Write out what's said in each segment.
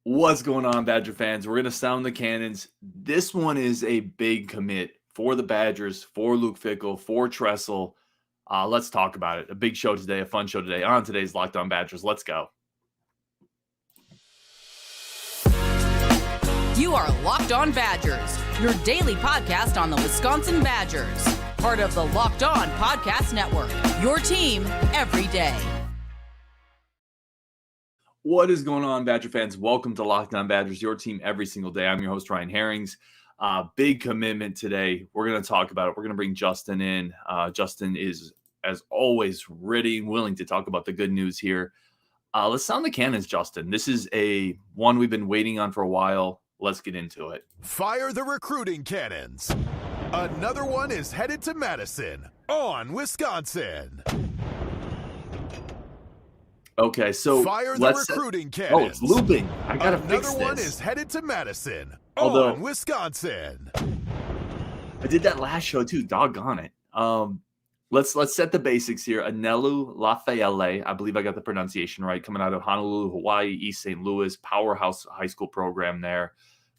What's going on, Badger fans? We're going to sound the cannons. This one is a big commit for the Badgers, for Luke Fickell, for Tressel. Let's talk about it. A big show today, a fun show today on today's Locked On Badgers. Let's go. You are Locked On Badgers, your daily podcast on the Wisconsin Badgers. Part of the Locked On Podcast Network, your team every day. What is going on, Badger fans? Welcome to Locked On Badgers, your team every single day. I'm your host, Ryan Herrings. Big commitment today. We're going to talk about it. We're going to bring Justin in. Justin is, as always, ready and willing to talk about the good news here. Let's sound the cannons, Justin. This is a one we've been waiting on for a while. Let's get into it. Fire the recruiting cannons. Another one is headed to Madison on Wisconsin. Okay, so fire the recruiting cannons. Oh, it's looping. I gotta fix this. Another one is headed to Madison Although, on Wisconsin. I did that last show too. Doggone it. Let's set the basics here. Anelu Lafaele, I believe I got the pronunciation right, coming out of Honolulu, Hawaii, East St. Louis, powerhouse high school program there.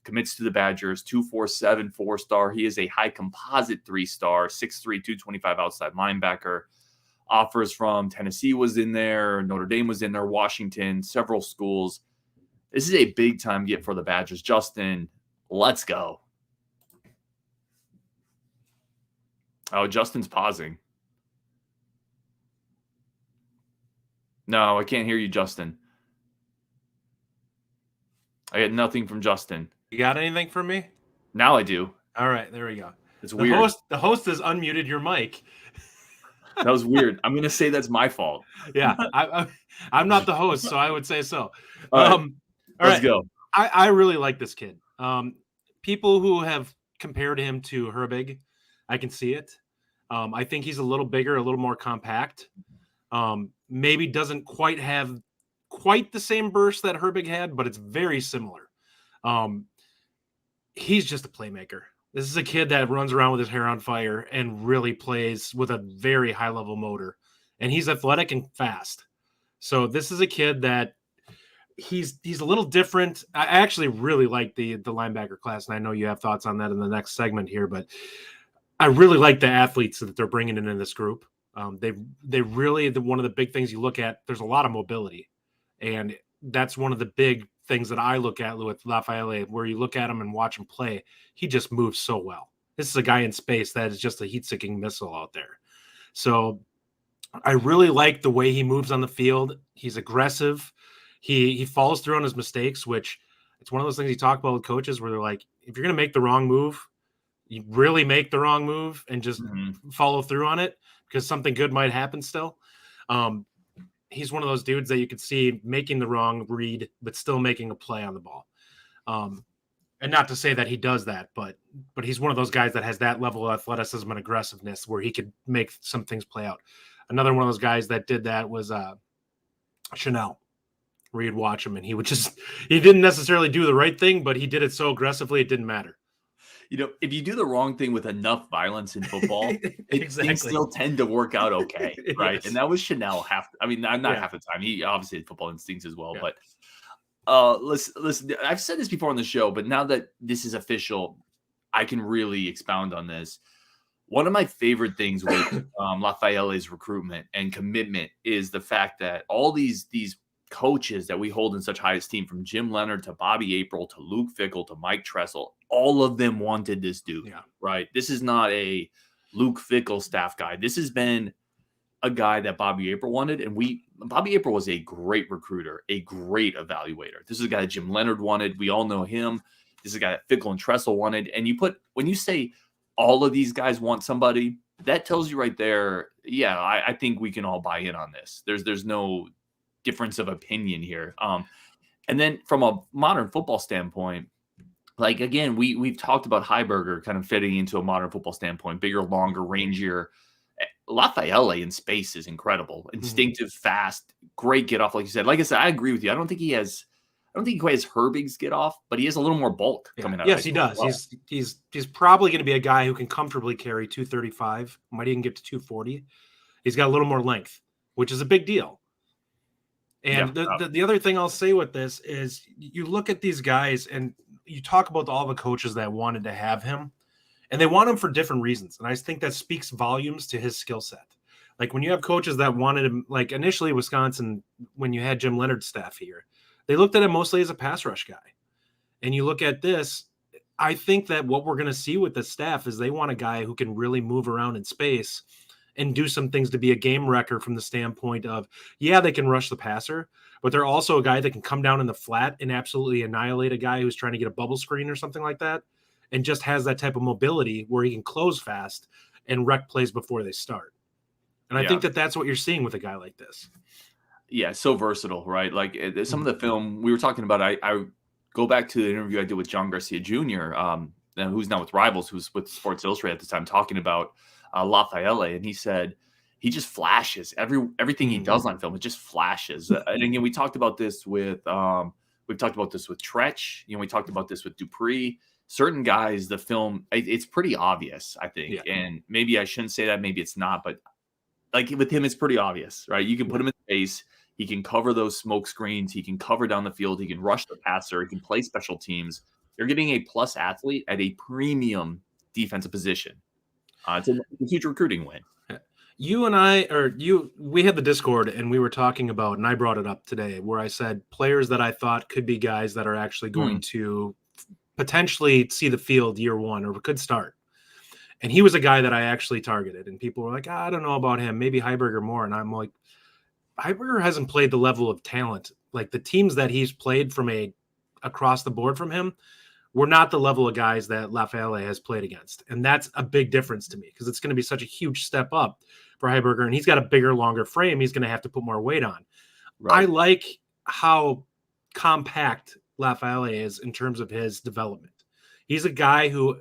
Commits to the Badgers, 247 4-star. He is a high composite 3-star, 6'3", 225 outside linebacker. Offers from Tennessee was in there, Notre Dame was in there, Washington, several schools. This is a big-time get for the Badgers. Justin, let's go. Oh, Justin's pausing. No, I can't hear you, Justin. I get nothing from Justin. You got anything from me? Now I do. All right, there we go. It's weird. The host has unmuted your mic. That was weird. I'm going to say that's my fault. Yeah, I'm not the host, so I would say so. All right, let's go. I really like this kid. People who have compared him to Herbig, I can see it. I think he's a little bigger, a little more compact. Maybe doesn't quite have the same burst that Herbig had, but it's very similar. He's just a playmaker. This is a kid that runs around with his hair on fire and really plays with a very high-level motor. And he's athletic and fast. So this is a kid that he's a little different. I actually really like the linebacker class, and I know you have thoughts on that in the next segment here, but I really like the athletes that they're bringing in this group. They really, one of the big things you look at, there's a lot of mobility. And that's one of the big things that I look at with Lafaele, where you look at him and watch him play, he just moves so well. This is a guy in space that is just a heat-seeking missile out there. So I really like the way he moves on the field. He's aggressive. He follows through on his mistakes, which it's one of those things you talk about with coaches where they're like, if you're going to make the wrong move, you really make the wrong move and just follow through on it because something good might happen still. He's one of those dudes that you could see making the wrong read, but still making a play on the ball. And not to say that he does that, but he's one of those guys that has that level of athleticism and aggressiveness where he could make some things play out. Another one of those guys that did that was Chanel, where you'd watch him and he didn't necessarily do the right thing, but he did it so aggressively it didn't matter. You know, if you do the wrong thing with enough violence in football, things still tend to work out okay, right? Yes. And that was Chanel half the time. He obviously had football instincts as well. Yeah. But listen, I've said this before on the show, but now that this is official, I can really expound on this. One of my favorite things with Lafaele's recruitment and commitment is the fact that all these coaches that we hold in such high esteem, from Jim Leonard to Bobby April to Luke Fickell to Mike Tressel, all of them wanted this dude, right? This is not a Luke Fickell staff guy. This has been a guy that Bobby April wanted, and Bobby April was a great recruiter, a great evaluator. This is a guy that Jim Leonard wanted. We all know him. This is a guy that Fickell and Tressel wanted. And when you say all of these guys want somebody, that tells you right there, yeah, I think we can all buy in on this. There's no difference of opinion here. And then from a modern football standpoint, like, again, we've talked about Heiberger kind of fitting into a modern football standpoint, bigger, longer, rangier. Lafaele in space is incredible. Instinctive, fast, great get off, like you said. Like I said, I agree with you. I don't think he quite has Herbig's get off, but he has a little more bulk coming out. Yes, he does. Well. He's probably going to be a guy who can comfortably carry 235, might even get to 240. He's got a little more length, which is a big deal. And the other thing I'll say with this is you look at these guys and you talk about all the coaches that wanted to have him, and they want him for different reasons. And I think that speaks volumes to his skill set. Like when you have coaches that wanted him, like initially Wisconsin, when you had Jim Leonard's staff here, they looked at him mostly as a pass rush guy. And you look at this, I think that what we're going to see with the staff is they want a guy who can really move around in space and do some things to be a game wrecker from the standpoint of, yeah, they can rush the passer, but they're also a guy that can come down in the flat and absolutely annihilate a guy who's trying to get a bubble screen or something like that, and just has that type of mobility where he can close fast and wreck plays before they start. And I think that that's what you're seeing with a guy like this. Yeah, so versatile, right? Like some of the film we were talking about, I go back to the interview I did with John Garcia Jr., who's now with Rivals, who's with Sports Illustrated at the time, talking about Lafaele, and he said he just flashes everything he does on film. It just flashes. And again, we talked about this with Tretch. We talked about this with Dupree. Certain guys, the film, it's pretty obvious, I think. Yeah. And maybe I shouldn't say that. Maybe it's not, but like with him, it's pretty obvious, right? You can put him in space. He can cover those smoke screens. He can cover down the field. He can rush the passer. He can play special teams. You're getting a plus athlete at a premium defensive position. It's a huge recruiting win. You and I, we had the Discord and we were talking about, and I brought it up today, where I said players that I thought could be guys that are actually going to potentially see the field year one or could start. And he was a guy that I actually targeted, and people were like, I don't know about him, maybe Heiberger more. And I'm like, Heiberger hasn't played the level of talent. Like the teams that he's played from across the board from him were not the level of guys that Lafaele has played against. And that's a big difference to me because it's going to be such a huge step up for Heiberger. And he's got a bigger, longer frame. He's going to have to put more weight on. Right. I like how compact Lafaele is in terms of his development. He's a guy who,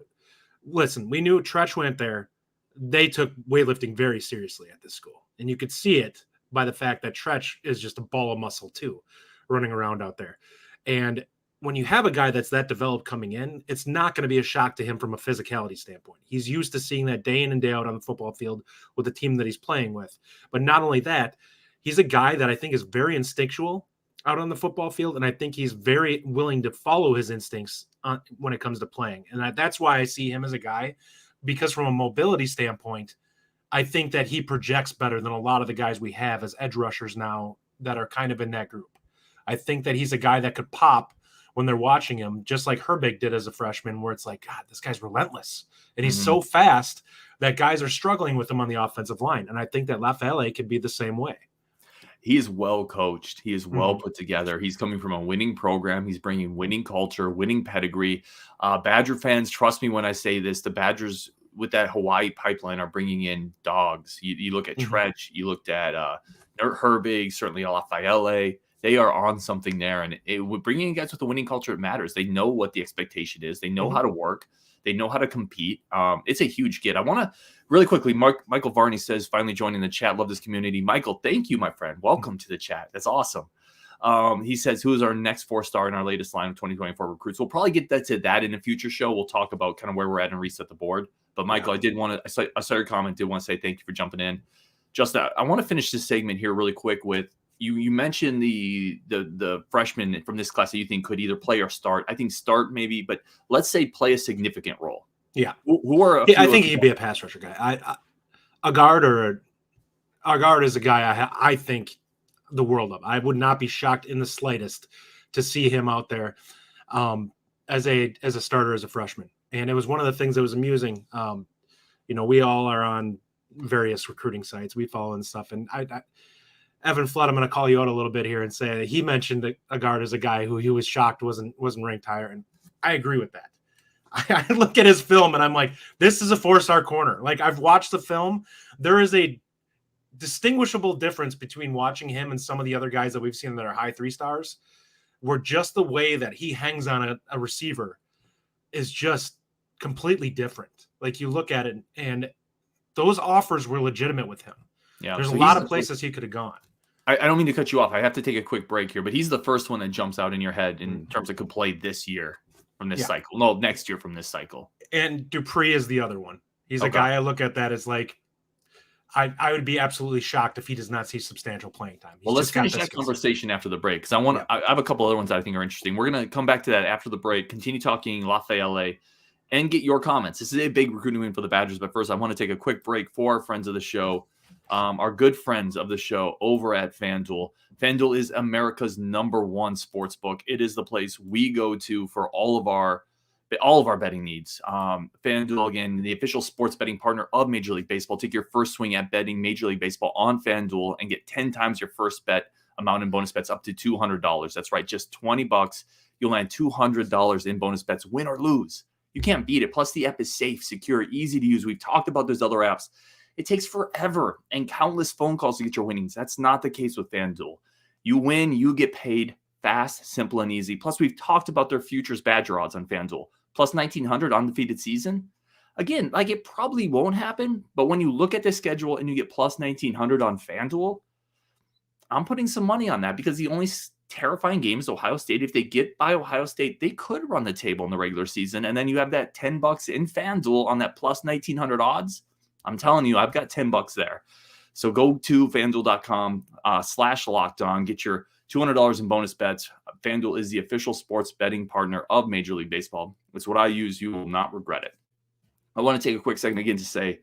listen, we knew Tretch went there. They took weightlifting very seriously at this school. And you could see it by the fact that Tretch is just a ball of muscle too, running around out there. And when you have a guy that's that developed coming in, it's not going to be a shock to him from a physicality standpoint. He's used to seeing that day in and day out on the football field with the team that he's playing with. But not only that, he's a guy that I think is very instinctual out on the football field. And I think he's very willing to follow his instincts when it comes to playing. And that's why I see him as a guy, because from a mobility standpoint, I think that he projects better than a lot of the guys we have as edge rushers now that are kind of in that group. I think that he's a guy that could pop when they're watching him, just like Herbig did as a freshman, where it's like, God, this guy's relentless. And he's so fast that guys are struggling with him on the offensive line. And I think that Lafaele could be the same way. He is well coached. He is well put together. He's coming from a winning program. He's bringing winning culture, winning pedigree. Badger fans, trust me when I say this, the Badgers with that Hawaii pipeline are bringing in dogs. You look at Tretch, you looked at Herbig, certainly Lafaele. They are on something there. And bringing in guys with a winning culture, it matters. They know what the expectation is. They know how to work. They know how to compete. It's a huge get. I want to really quickly, Michael Varney says, finally joining the chat. Love this community. Michael, thank you, my friend. Welcome to the chat. That's awesome. He says, who is our next 4-star in our latest line of 2024 recruits? We'll probably get to that in a future show. We'll talk about kind of where we're at and reset the board. But Michael, I saw your comment. Did want to say thank you for jumping in. Just I want to finish this segment here really quick with you mentioned the freshmen from this class that you think could either play or start. I think start maybe, but let's say play a significant role. Yeah. Who are I think he'd be a pass rusher guy. A guard is a guy I think the world of. I would not be shocked in the slightest to see him out there as a starter as a freshman. And it was one of the things that was amusing. We all are on various recruiting sites. We follow and stuff. And Evan Flood, I'm going to call you out a little bit here and say that he mentioned that a guard as a guy who he was shocked wasn't ranked higher. And I agree with that. I look at his film and I'm like, this is a 4-star corner. Like, I've watched the film. There is a distinguishable difference between watching him and some of the other guys that we've seen that are high 3 stars, where just the way that he hangs on a receiver is just completely different. Like, you look at it and those offers were legitimate with him. Yeah, there's a lot of places he could have gone. I don't mean to cut you off. I have to take a quick break here, but he's the first one that jumps out in your head in terms of could play this year from this cycle. No, next year from this cycle. And Dupree is the other one. He's a guy I look at that as like, I would be absolutely shocked if he does not see substantial playing time. Well, let's finish that conversation after the break, because I have a couple other ones that I think are interesting. We're going to come back to that after the break, continue talking Lafaele, and get your comments. This is a big recruiting win for the Badgers, but first I want to take a quick break for our friends of the show, our good friends of the show over at FanDuel. FanDuel is America's #1 sports book. It is the place we go to for all of our betting needs. FanDuel, again, the official sports betting partner of Major League Baseball. Take your first swing at betting Major League Baseball on FanDuel and get 10 times your first bet amount in bonus bets up to $200. That's right, just $20. You'll land $200 in bonus bets, win or lose. You can't beat it. Plus, the app is safe, secure, easy to use. We've talked about those other apps. It takes forever and countless phone calls to get your winnings. That's not the case with FanDuel. You win, you get paid fast, simple, and easy. Plus, we've talked about their futures Badger odds on FanDuel. Plus 1,900 undefeated season. Again, like, it probably won't happen, but when you look at the schedule and you get plus 1,900 on FanDuel, I'm putting some money on that, because the only terrifying game is Ohio State. If they get by Ohio State, they could run the table in the regular season, and then you have that $10 in FanDuel on that plus 1,900 odds. I'm telling you, I've got $10 there. So go to FanDuel.com/lockedon, get your $200 in bonus bets. FanDuel is the official sports betting partner of Major League Baseball. It's what I use. You will not regret it. I want to take a quick second again to say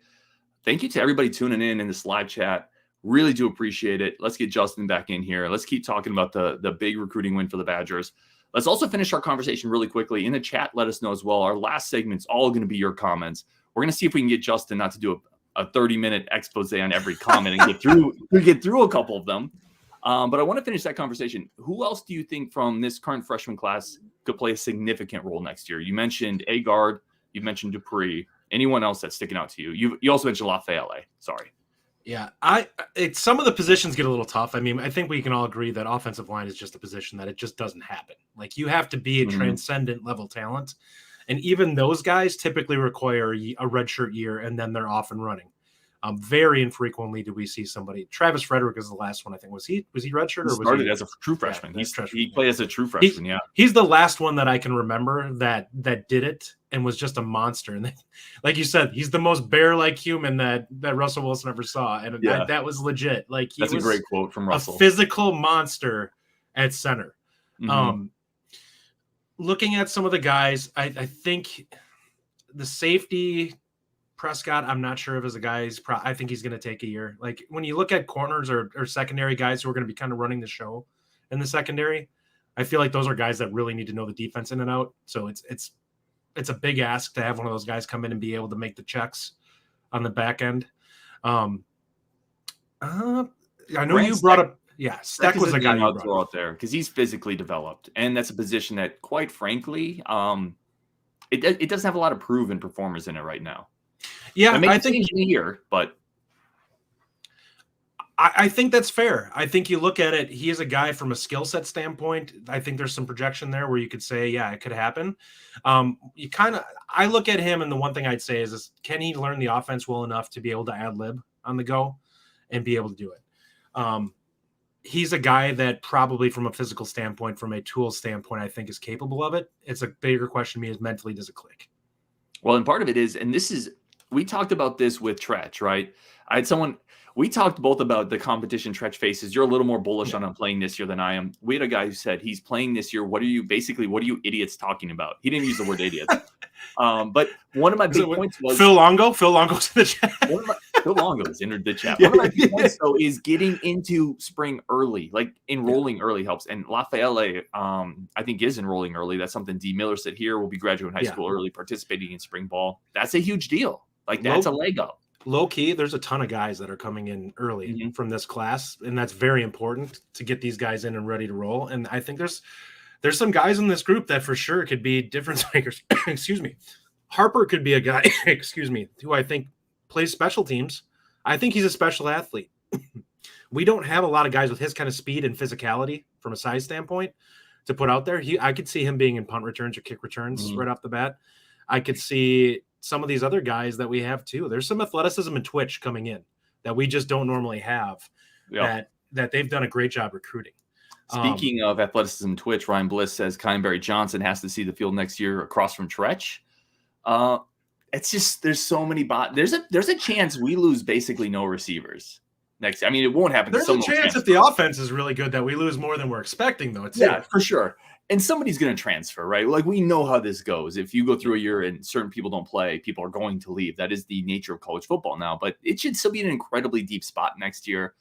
thank you to everybody tuning in this live chat. Really do appreciate it. Let's get Justin back in here. Let's keep talking about the big recruiting win for the Badgers. Let's also finish our conversation really quickly. In the chat, let us know as well. Our last segment's all going to be your comments. We're going to see if we can get Justin not to do a 30-minute expose on every comment and get through a couple of them. But I want to finish that conversation. Who else do you think from this current freshman class could play a significant role next year? You mentioned Agard. You mentioned Dupree. Anyone else that's sticking out to you? You also mentioned Lafaele. Sorry. Yeah, some of the positions get a little tough. I mean, I think we can all agree that offensive line is just a position that it just doesn't happen. Like, you have to be a transcendent level talent. And even those guys typically require a redshirt year, and then they're off and running. Very infrequently do we see somebody. Travis Frederick is the last one, I think. Was he redshirt, or was he started as a true freshman? Yeah, he played as a true freshman. He's the last one that I can remember that did it and was just a monster. And like you said, he's the most bear-like human that Russell Wilson ever saw, and that was legit. Like, that's a great quote from Russell. A physical monster at center. Looking at some of the guys, I think the safety. Prescott, I'm not sure if as a guy, I think he's going to take a year. Like, when you look at corners or secondary guys who are going to be kind of running the show in the secondary, I feel like those are guys that really need to know the defense in and out. So it's a big ask to have one of those guys come in and be able to make the checks on the back end. I know you brought up, Steck was a guy you throw out there because he's physically developed, and that's a position that, quite frankly, it doesn't have a lot of proven performers in it right now. Yeah, I think here, but I think that's fair. I think you look at it, he is a guy from a skill set standpoint. I think there's some projection there where you could say, yeah, it could happen. I look at him, and the one thing I'd say is can he learn the offense well enough to be able to ad lib on the go and be able to do it? He's a guy that probably, from a physical standpoint, from a tool standpoint, I think is capable of it. It's a bigger question to me is mentally, does it click? Well, and part of it is, and this is, we talked about this with Tretch, right? We talked both about the competition Tretch faces. You're a little more bullish on him playing this year than I am. We had a guy who said he's playing this year. What are you idiots talking about? He didn't use the word idiots. But one of my big points was Phil Longo's in the chat. Phil Longo's entered the chat. One of my big points, though, is getting into spring early, like enrolling early helps. And Lafaele, I think, is enrolling early. That's something D. Miller said here. Will be graduating high school early, participating in spring ball. That's a huge deal. Like, that's a leg up. Low key, there's a ton of guys that are coming in early from this class, and that's very important to get these guys in and ready to roll. And I think there's some guys in this group that for sure could be difference makers. Excuse me. Harper could be a guy, who I think plays special teams. I think he's a special athlete. We don't have a lot of guys with his kind of speed and physicality from a size standpoint to put out there. I could see him being in punt returns or kick returns right off the bat. I could see some of these other guys that we have too. There's some athleticism and twitch coming in that we just don't normally have that they've done a great job recruiting. Speaking of athleticism and twitch, Ryan Bliss says Kyneberry Johnson has to see the field next year across from Tretch. it's just there's so many there's a chance we lose basically no receivers next. I mean, it won't happen. There's a chance if the offense is really good that we lose more than we're expecting, though. Yeah, for sure. And somebody's going to transfer, right? Like, we know how this goes. If you go through a year and certain people don't play, people are going to leave. That is the nature of college football now. But it should still be an incredibly deep spot next year.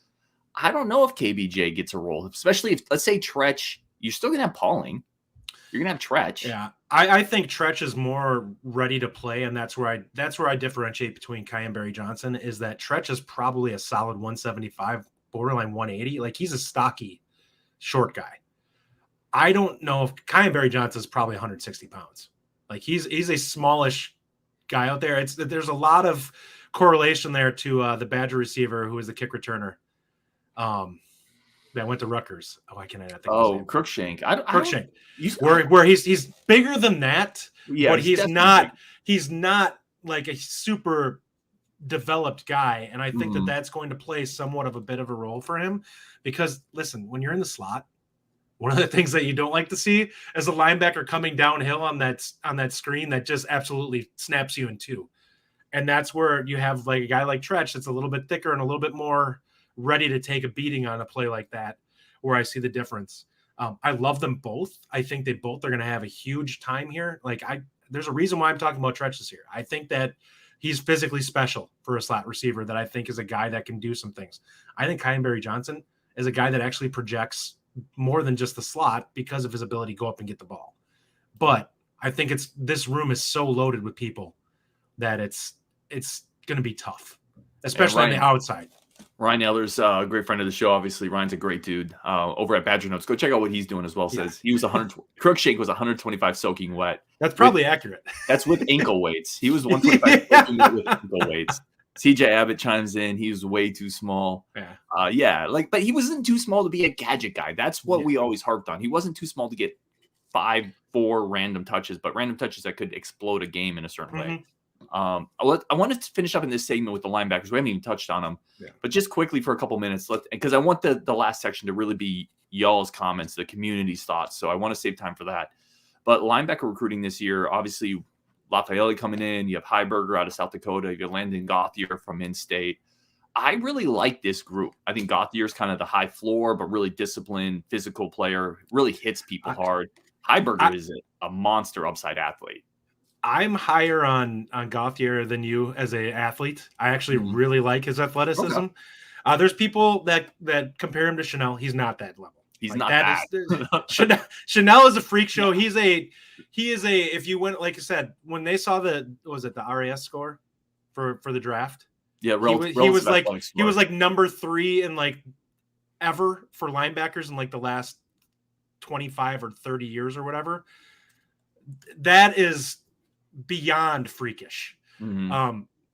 I don't know if KBJ gets a role, especially if, let's say, Tretch, you're still going to have Pauling. You're going to have Tretch. Yeah, I think Tretch is more ready to play, and that's where I differentiate between Kai and Barry Johnson, is that Tretch is probably a solid 175, borderline 180. Like, he's a stocky, short guy. I don't know if Kai and Barry Johnson is probably 160 pounds. Like, he's a smallish guy out there. There's a lot of correlation there to the Badger receiver who is the kick returner. That went to Rutgers. Oh, I cannot think. Oh, Crookshank. Crookshank. Where he's bigger than that, but he's not like a super developed guy. And I think that's going to play somewhat of a bit of a role for him, because listen, when you're in the slot, one of the things that you don't like to see is a linebacker coming downhill on that screen that just absolutely snaps you in two. And that's where you have like a guy like Tretch that's a little bit thicker and a little bit more ready to take a beating on a play like that, where I see the difference. I love them both. I think they both are going to have a huge time here. Like, there's a reason why I'm talking about Tretch this year. I think that he's physically special for a slot receiver, that I think is a guy that can do some things. I think Kai and Barry Johnson is a guy that actually projects more than just the slot because of his ability to go up and get the ball. But I think this room is so loaded with people that it's going to be tough, especially on the outside. Ryan Eller's a great friend of the show. Obviously, Ryan's a great dude over at Badger Notes. Go check out what he's doing as well. Says he was 100. Crookshank was 125 soaking wet. That's probably accurate. That's with ankle weights. He was 125 soaking wet with ankle weights. CJ Abbott chimes in. He was way too small. But he wasn't too small to be a gadget guy. That's what we always harped on. He wasn't too small to get 5-4 random touches, but random touches that could explode a game in a certain way. I wanted to finish up in this segment with the linebackers. We haven't even touched on them, but just quickly for a couple minutes, because I want the last section to really be y'all's comments, the community's thoughts. So I want to save time for that. But linebacker recruiting this year, obviously, Lafaele coming in. You have Heiberger out of South Dakota. You have Landon Gauthier from in-state. I really like this group. I think Gauthier is kind of the high floor, but really disciplined, physical player. Really hits people hard. Heiberger is a monster upside athlete. I'm higher on Gauthier than you as an athlete. I actually really like his athleticism. Okay. There's people that compare him to Chanel. He's not that level. He's not that. Chanel is a freak show. He is a. If you went, like I said, when they saw the RAS score for the draft. Yeah, he was like number 3 in like ever for linebackers in like the last 25 or 30 years or whatever. That is beyond freakish.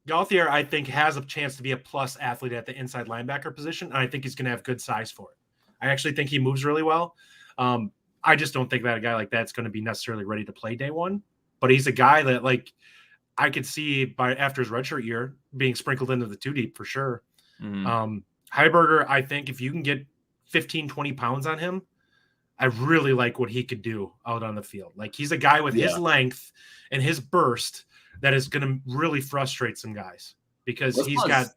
Gauthier, I think, has a chance to be a plus athlete at the inside linebacker position, and I think he's going to have good size for it. I actually think he moves really well. I just don't think that a guy like that's going to be necessarily ready to play day one, but he's a guy that, like, I could see after his redshirt year being sprinkled into the 2 deep for sure. Heiberger, I think if you can get 15, 20 pounds on him, I really like what he could do out on the field. Like, he's a guy with his length and his burst that is going to really frustrate some guys because he's got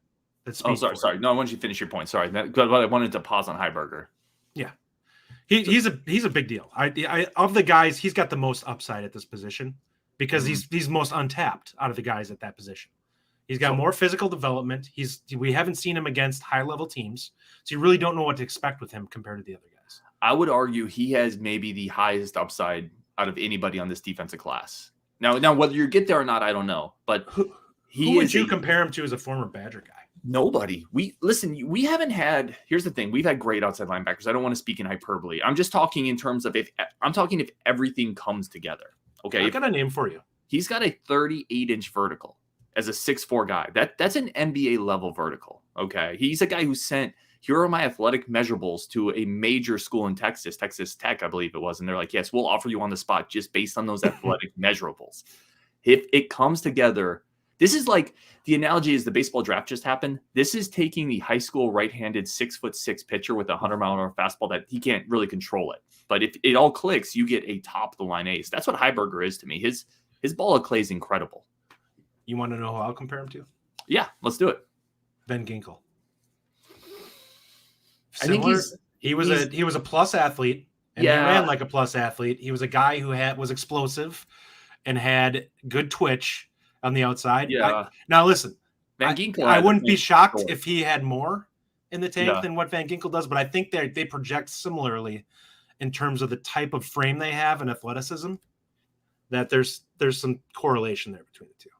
the speed. Oh, sorry. No, I wanted you to finish your point. Sorry. But I wanted to pause on Heiberger. Yeah. He's a big deal. I of the guys, he's got the most upside at this position because he's most untapped out of the guys at that position. He's got more physical development. We haven't seen him against high-level teams, so you really don't know what to expect with him compared to the other guys. I would argue he has maybe the highest upside out of anybody on this defensive class. Now whether you get there or not, I don't know. But who would you compare him to as a former Badger guy? Nobody. We haven't had. Here's the thing: we've had great outside linebackers. I don't want to speak in hyperbole. I'm just talking in terms of if everything comes together. Okay, I got a name for you. He's got a 38-inch vertical as a 6'4" guy. That's an NBA level vertical. Okay, he's a guy who sent, here are my athletic measurables to a major school in Texas Tech, I believe it was, and they're like, yes, we'll offer you on the spot just based on those athletic measurables. If it comes together. This is like, the analogy is the baseball draft just happened. This is taking the high school right-handed 6'6" pitcher with a 100-mile-an-hour fastball that he can't really control it. But if it all clicks, you get a top-of-the-line ace. That's what Heiberger is to me. His ball of clay is incredible. You want to know who I'll compare him to? Yeah, let's do it. Van Ginkel. Similar, I think he was a plus athlete, and he ran like a plus athlete. He was a guy who was explosive and had good twitch on the outside. Yeah. Now listen, Van Ginkel. I wouldn't be shocked if he had more in the tank than what Van Ginkel does, but I think they project similarly in terms of the type of frame they have and athleticism. That there's some correlation there between the two.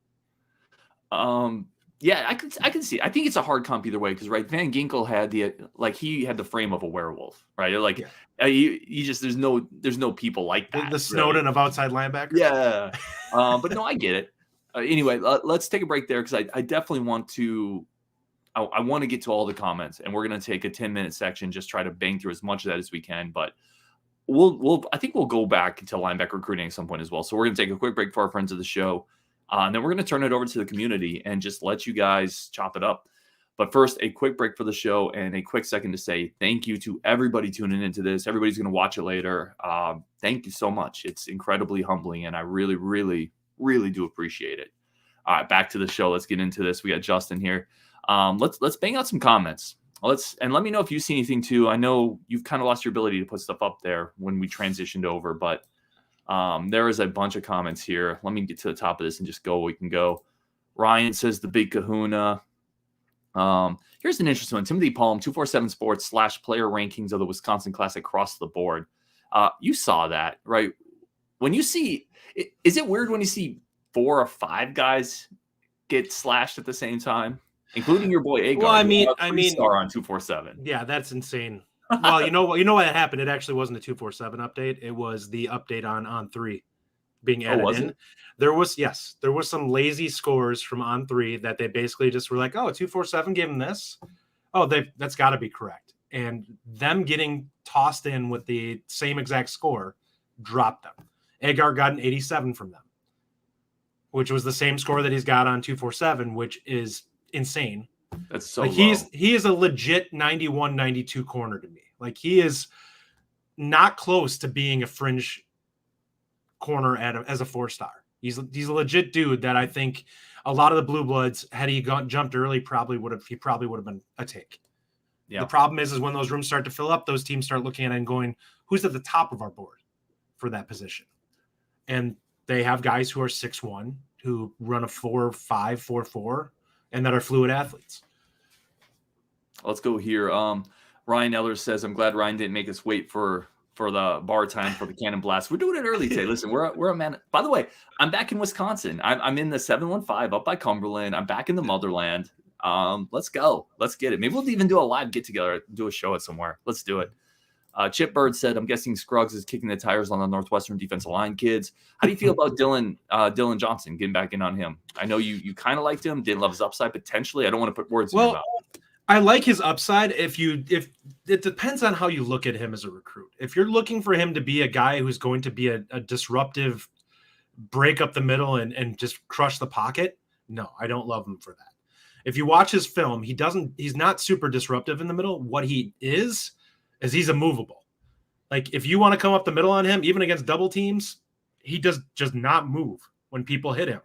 Yeah, I can see. I think it's a hard comp either way because Van Ginkel had the frame of a werewolf, right? Like he just there's no people like that. The Snowden of outside linebackers. Yeah, but no, I get it. Anyway, let's take a break there because I definitely want to. I want to get to all the comments, and we're going to take a 10-minute section, just try to bang through as much of that as we can. But I think we'll go back to linebacker recruiting at some point as well. So we're going to take a quick break for our friends of the show. And then we're going to turn it over to the community and just let you guys chop it up. But first, a quick break for the show and a quick second to say thank you to everybody tuning into this. Everybody's going to watch it later. Thank you so much. It's incredibly humbling, and I really, really, really do appreciate it. All right, back to the show. Let's get into this. We got Justin here. Let's bang out some comments. Let me know if you see anything too. I know you've kind of lost your ability to put stuff up there when we transitioned over, but there is a bunch of comments here. Let me get to the top of this and just go. We can go. Ryan says the big kahuna. Here's an interesting one. Timothy Palm, 247 Sports / player rankings of the Wisconsin class across the board. You saw that, right? When you see, is it weird when you see 4 or 5 guys get slashed at the same time, including your boy Agar? Well, I mean, star on 247. Yeah, that's insane. Well, you know what happened? It actually wasn't a 247 update. It was the update on 3 being added in. There was some lazy scores from on 3 that they basically just were like, oh, 247 gave them this. Oh, that's got to be correct. And them getting tossed in with the same exact score dropped them. Agar got an 87 from them, which was the same score that he's got on 247, which is insane. That's so like low. He is a legit 91, 92 corner to me. Like he is not close to being a fringe corner as a 4-star. He's a legit dude that I think a lot of the blue bloods, had he jumped early, he probably would have been a take. Yeah. The problem is when those rooms start to fill up, those teams start looking at it and going, who's at the top of our board for that position? And they have guys who are 6'1", who run a 4.5, 4.4, and that are fluid athletes. Let's go here. Ryan Eller says, I'm glad Ryan didn't make us wait for the bar time for the cannon blast. We're doing it early today. Listen, we're a man. By the way, I'm back in Wisconsin. I'm in the 715 up by Cumberland. I'm back in the motherland. Let's go. Let's get it. Maybe we'll even do a live get together, do a show at somewhere. Let's do it. Chip Bird said, I'm guessing Scruggs is kicking the tires on the Northwestern defensive line kids. How do you feel about Dylan Johnson, getting back in on him? I know you kind of liked him, didn't love his upside potentially. I don't want to put words in your mouth. I like his upside. If it depends on how you look at him as a recruit. If you're looking for him to be a guy who's going to be a disruptive, break up the middle and just crush the pocket, no, I don't love him for that. If you watch his film, he's not super disruptive in the middle. What he is he's immovable. Like if you want to come up the middle on him, even against double teams, he does just not move when people hit him.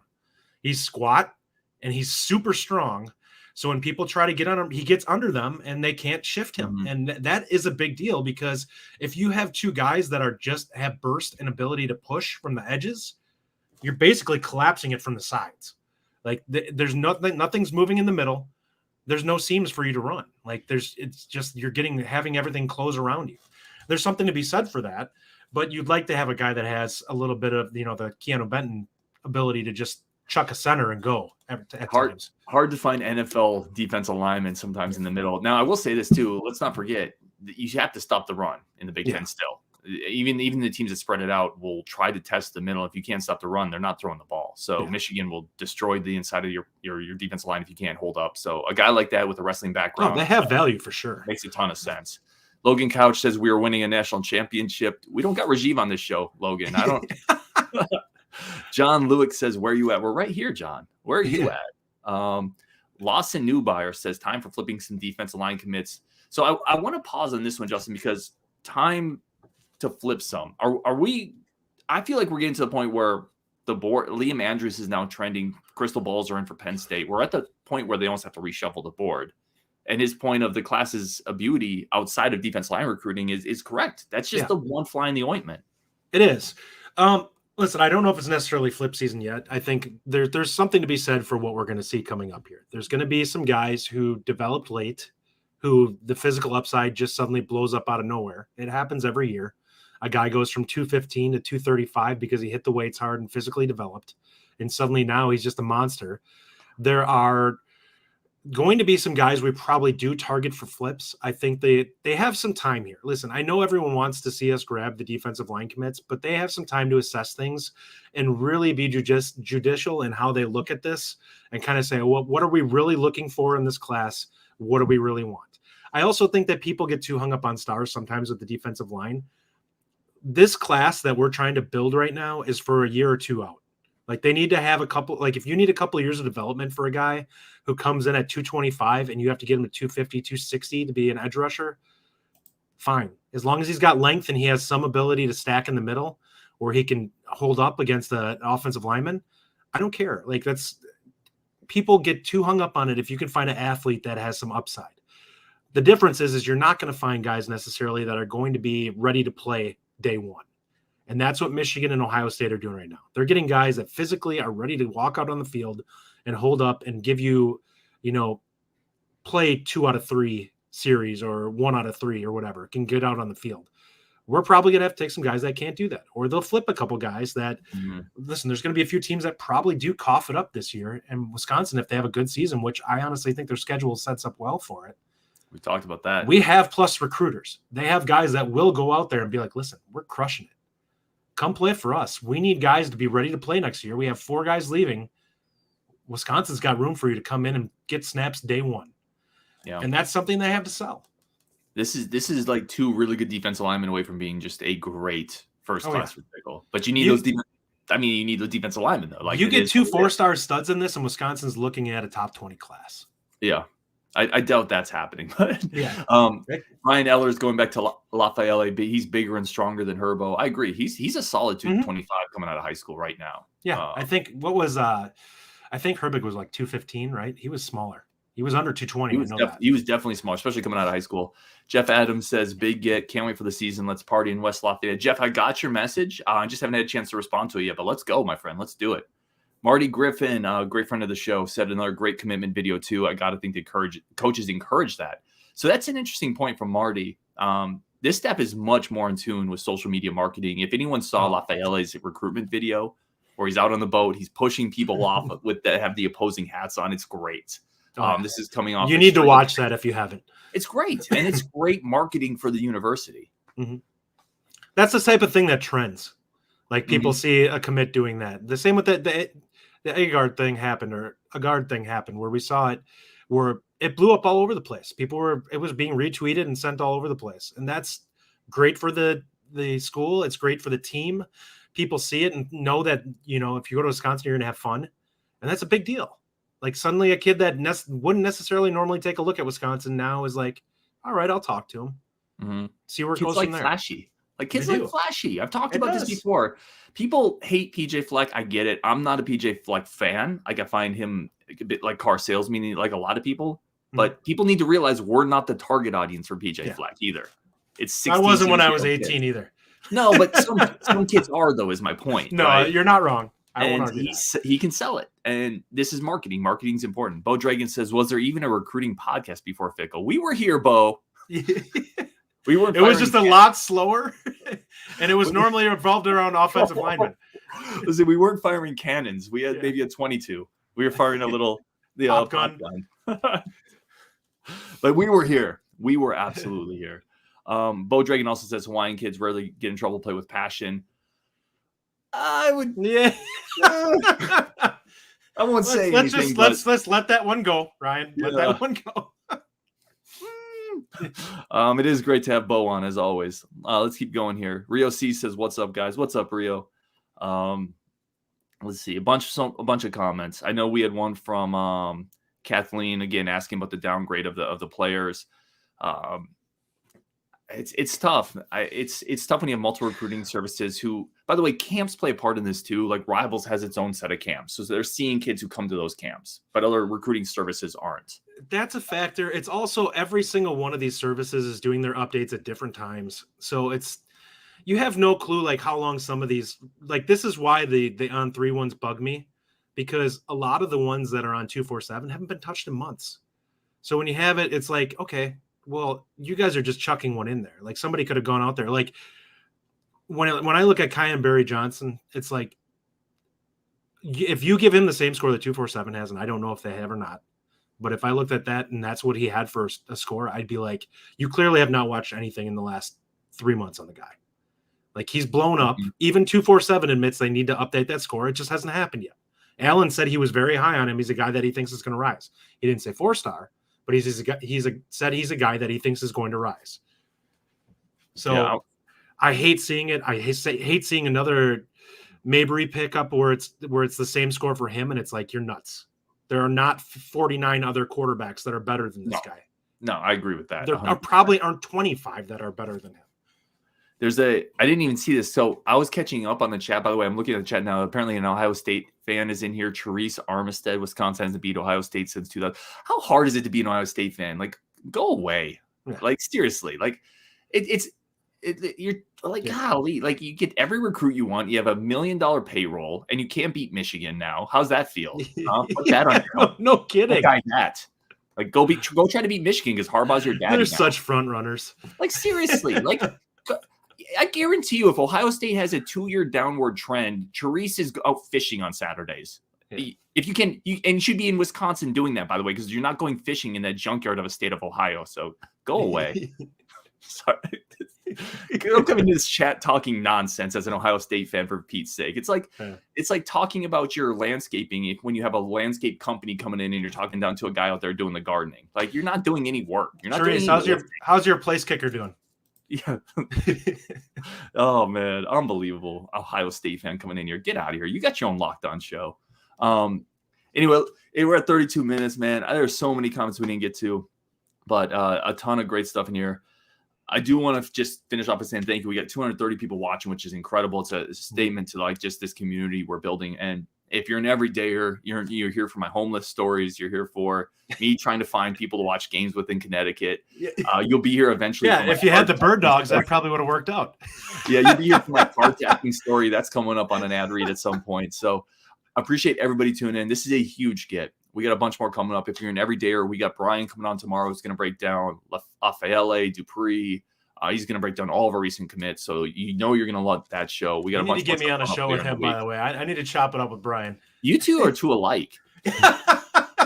He's squat and he's super strong. So when people try to get on him, he gets under them and they can't shift him. Mm-hmm. And that is a big deal because if you have 2 guys that are just have burst and ability to push from the edges, you're basically collapsing it from the sides. Like there's nothing's moving in the middle. There's no seams for you to run. Like it's just, you're having everything close around you. There's something to be said for that, but you'd like to have a guy that has a little bit of, the Keanu Benton ability to just chuck a center and go at times. Hard to find NFL defensive linemen sometimes in the middle. Now I will say this too. Let's not forget you have to stop the run in the Big Ten still. Even the teams that spread it out will try to test the middle. If you can't stop the run, they're not throwing the ball. So Michigan will destroy the inside of your defensive line if you can't hold up. So a guy like that with a wrestling background, they have value for sure. Makes a ton of sense. Logan Couch says we are winning a national championship. We don't got Rajiv on this show, Logan. I don't. John Lewick says, where are you at? We're right here, John. Where are you at? Lawson Newbuyer says time for flipping some defensive line commits. So I want to pause on this one, Justin, because time to flip some. Are we? I feel like we're getting to the point where the board. Liam Andrews is now trending. Crystal balls are in for Penn State. We're at the point where they almost have to reshuffle the board. And his point of the class's beauty outside of defense line recruiting is correct. That's just the one fly in the ointment. It is. Listen, I don't know if it's necessarily flip season yet. I think there's something to be said for what we're going to see coming up here. There's going to be some guys who developed late, who the physical upside just suddenly blows up out of nowhere. It happens every year. A guy goes from 215 to 235 because he hit the weights hard and physically developed. And suddenly now he's just a monster. There are going to be some guys we probably do target for flips. I think they have some time here. Listen, I know everyone wants to see us grab the defensive line commits, but they have some time to assess things and really be judicial in how they look at this and kind of say, well, what are we really looking for in this class? What do we really want? I also think that people get too hung up on stars sometimes with the defensive line. This class that we're trying to build right now is for a year or two out. Like they need to have a couple, like if you need a couple of years of development for a guy who comes in at 225 and you have to get him to 250, 260 to be an edge rusher, fine. As long as he's got length and he has some ability to stack in the middle or he can hold up against an offensive lineman, I don't care. Like people get too hung up on it if you can find an athlete that has some upside. The difference is you're not going to find guys necessarily that are going to be ready to play day one. And that's what Michigan and Ohio State are doing right now. They're getting guys that physically are ready to walk out on the field and hold up and give you, play 2 out of 3 series or 1 out of 3 or whatever, can get out on the field. We're probably going to have to take some guys that can't do that. Or they'll flip a couple guys that, listen, there's going to be a few teams that probably do cough it up this year. And Wisconsin, if they have a good season, which I honestly think their schedule sets up well for it. We talked about that. We have plus recruiters. They have guys that will go out there and be like, listen, we're crushing it. Come play for us. We need guys to be ready to play next year. We have 4 guys leaving. Wisconsin's got room for you to come in and get snaps day one. Yeah. And that's something they have to sell. This is like 2 really good defensive linemen away from being just a great first class for Fickell. But you need you need the defensive linemen though. Like you get 2 4-star studs in this, and Wisconsin's looking at a top 20 class. Yeah. I doubt that's happening, but Ryan Eller is going back to Lafaele. He's bigger and stronger than Herbo. I agree. He's a solid 225 coming out of high school right now. Yeah, I think I think Herbig was like 215, right? He was smaller. He was under 220. He was definitely small, especially coming out of high school. Jeff Adams says, "Big get, can't wait for the season. Let's party in West Lafayette." Jeff, I got your message. I just haven't had a chance to respond to it yet, but let's go, my friend. Let's do it. Marty Griffin, a great friend of the show, said another great commitment video too. I got to think the coaches encourage that. So that's an interesting point from Marty. This step is much more in tune with social media marketing. If anyone saw Lafaele's recruitment video where he's out on the boat, he's pushing people off that have the opposing hats on. It's great. This is coming off. You need to watch that if you haven't. It's great. And it's great marketing for the university. Mm-hmm. That's the type of thing that trends. Like people see a commit doing that. The same with the Agard thing happened, or a guard thing happened, where we saw it, where it blew up all over the place. It was being retweeted and sent all over the place. And that's great for the school. It's great for the team. People see it and know that, if you go to Wisconsin, you're going to have fun. And that's a big deal. Like suddenly a kid that wouldn't necessarily normally take a look at Wisconsin now is like, all right, I'll talk to him. Mm-hmm. See where it goes from there. Flashy. Like kids like flashy. I've talked about this before. People hate PJ Fleck. I get it. I'm not a PJ Fleck fan. Like I find him a bit like car salesman, like a lot of people. But people need to realize we're not the target audience for PJ Fleck either. It's 16. I wasn't when I was 18 either. No, but some kids are though. Is my point. No, right? You're not wrong. He can sell it, and this is marketing. Marketing's important. Bo Dragon says, "Was there even a recruiting podcast before Fickell?" We were here, Bo. We were. It was just a lot slower, and it was normally revolved around offensive linemen. Listen, we weren't firing cannons. We had maybe a 22. We were firing a little pop gun. But we were here. We were absolutely here. Bo Dragon also says Hawaiian kids rarely get in trouble, play with passion. I would, I won't say anything. Let's let that one go, Ryan. Let that one go. It is great to have Bo on as always. Let's keep going here. Rio C says, "What's up, guys? What's up, Rio?" Let's see a bunch of comments. I know we had one from Kathleen again asking about the downgrade of the players. It's tough. It's tough when you have multiple recruiting services who, by the way, camps play a part in this too. Like Rivals has its own set of camps. So they're seeing kids who come to those camps, but other recruiting services aren't. That's a factor. It's also every single one of these services is doing their updates at different times. So you have no clue like how long some of these, like this is why the On3 ones bug me, because a lot of the ones that are on 247 haven't been touched in months. So when you have it, it's like, okay, well, you guys are just chucking one in there. Like somebody could have gone out there. Like when I look at Kyan Barry Johnson, it's like if you give him the same score that 247 has, and I don't know if they have or not, but if I looked at that and that's what he had for a score, I'd be like, you clearly have not watched anything in the last 3 months on the guy. Like he's blown up. Even 247 admits they need to update that score. It just hasn't happened yet. Allen said he was very high on him. He's a guy that he thinks is going to rise. He didn't say 4-star. But said he's a guy that he thinks is going to rise. So yeah. I hate seeing it. I hate seeing another Mabry pickup where it's the same score for him, and it's like, you're nuts. There are not 49 other quarterbacks that are better than this guy. No, I agree with that. There probably aren't 25 that are better than him. I didn't even see this. So I was catching up on the chat. By the way, I'm looking at the chat now. Apparently an Ohio State fan is in here. Therese Armistead, Wisconsin hasn't beat Ohio State since 2000. How hard is it to be an Ohio State fan? Like, go away. Yeah. Like, seriously. Like, you're like, golly. Like, you get every recruit you want. You have $1 million payroll, and you can't beat Michigan now. How's that feel? Put that on your No kidding. That. Like, go try to beat Michigan because Harbaugh's your dad. They're such front runners. Like, seriously. Like, I guarantee you, if Ohio State has a 2-year downward trend, Therese is out fishing on Saturdays. Yeah. If you can, and you should be in Wisconsin doing that, by the way, because you're not going fishing in that junkyard of a state of Ohio. So go away. Sorry. Don't come into this chat talking nonsense as an Ohio State fan, for Pete's sake. It's like talking about your landscaping when you have a landscape company coming in and you're talking down to a guy out there doing the gardening. Like, you're not doing any work. You're not Therese, doing how's your place kicker doing? Yeah. Oh man, unbelievable. Ohio State fan coming in here. Get out of here. You got your own Locked On show. Anyway, we're at 32 minutes, man. There's so many comments we didn't get to, but a ton of great stuff in here. I do want to just finish off by saying thank you. We got 230 people watching, which is incredible. It's a statement to like just this community we're building. And if you're an everydayer, you're here for my homeless stories. You're here for me trying to find people to watch games with in Connecticut. You'll be here eventually. Yeah, if you had the bird dogs, that probably would have worked out. Yeah, you'll be here for my carjacking story. That's coming up on an ad read at some point. So I appreciate everybody tuning in. This is a huge get. We got a bunch more coming up. If you're an everydayer, we got Brian coming on tomorrow. He's going to break down Lafaele, Dupree. He's going to break down all of our recent commits. So you're going to love that show. We got a bunch. You need to get me on a show with him, by the way. I need to chop it up with Brian. You two are too alike.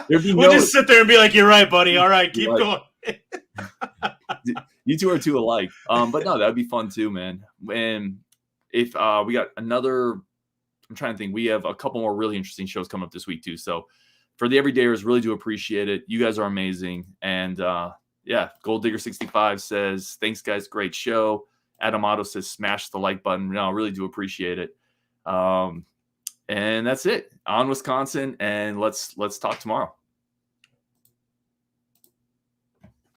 We'll just sit there and be like, "You're right, buddy. All right, keep going." You two are too alike. But no, that'd be fun too, man. And if we got another, I'm trying to think. We have a couple more really interesting shows coming up this week too. So for the everydayers, really do appreciate it. You guys are amazing. And yeah, Gold Digger 65 says, thanks guys, great show. Adam Otto says, smash the like button. No, I really do appreciate it. And that's it. On Wisconsin, and let's talk tomorrow.